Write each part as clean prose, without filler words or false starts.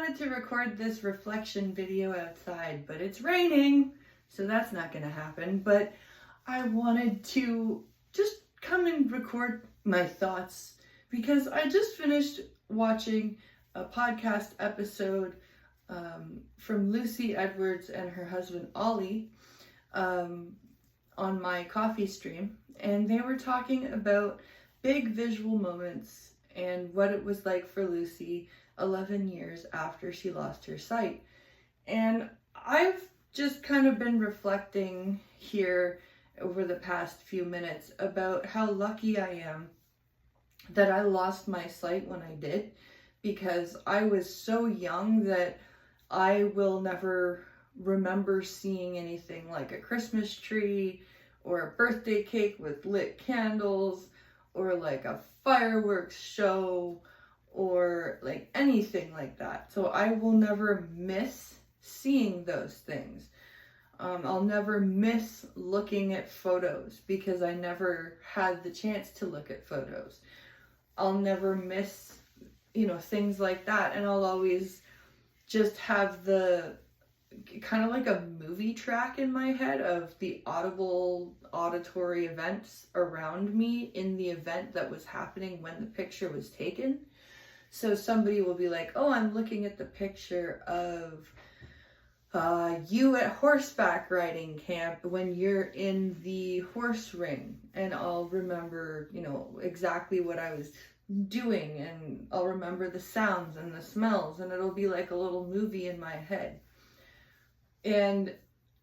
wanted to record this reflection video outside, but it's raining, so that's not going to happen. But I wanted to just come and record my thoughts because I just finished watching a podcast episode from Lucy Edwards and her husband Ollie on my coffee stream, and they were talking about big visual moments and what it was like for Lucy 11 years after she lost her sight. And I've just kind of been reflecting here over the past few minutes about how lucky I am that I lost my sight when I did, because I was so young that I will never remember seeing anything like a Christmas tree or a birthday cake with lit candles or like a fireworks show or like anything like that. So I will never miss seeing those things. I'll never miss looking at photos because I never had the chance to look at photos. I'll never miss, things like that. And I'll always just have the kind of like a movie track in my head of the auditory events around me in the event that was happening when the picture was taken. So somebody will be like, oh, I'm looking at the picture of you at horseback riding camp when you're in the horse ring. And I'll remember, exactly what I was doing, and I'll remember the sounds and the smells, and it'll be like a little movie in my head. And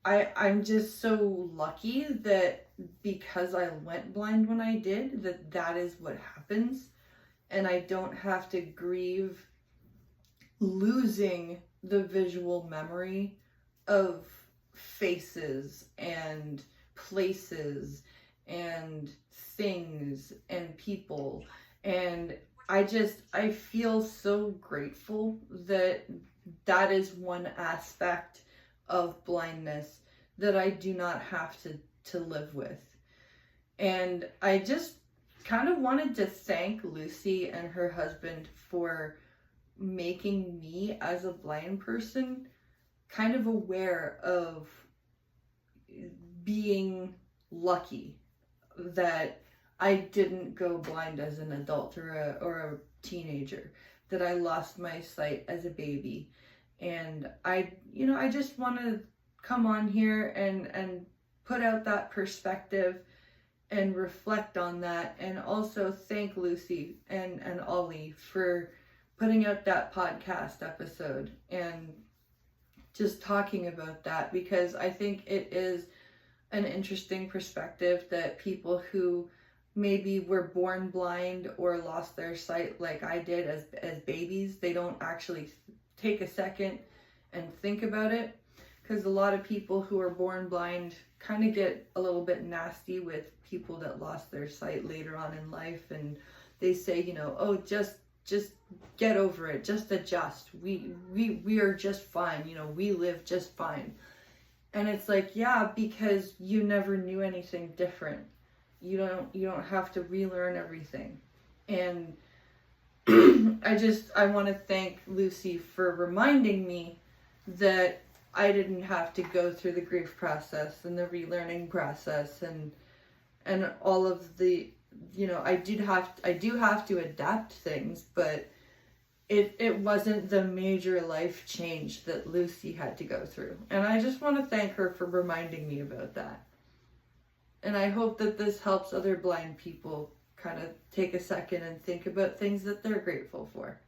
I'm just so lucky that because I went blind when I did, that is what happens. And I don't have to grieve losing the visual memory of faces and places and things and people. And I feel so grateful that is one aspect of blindness that I do not have to live with. And I just kind of wanted to thank Lucy and her husband for making me as a blind person kind of aware of being lucky that I didn't go blind as an adult or a teenager, that I lost my sight as a baby. And I just want to come on here and put out that perspective and reflect on that, and also thank Lucy and Ollie for putting out that podcast episode and just talking about that, because I think it is an interesting perspective that people who maybe were born blind or lost their sight like I did as babies, they don't actually take a second and think about it. Because a lot of people who are born blind kind of get a little bit nasty with people that lost their sight later on in life, and they say, oh, just get over it, just adjust. We are just fine, we live just fine. And it's like, yeah, because you never knew anything different. You don't have to relearn everything. And I want to thank Lucy for reminding me that I didn't have to go through the grief process and the relearning process and all of the, I do have to adapt things, but it wasn't the major life change that Lucy had to go through. And I just want to thank her for reminding me about that. And I hope that this helps other blind people kind of take a second and think about things that they're grateful for.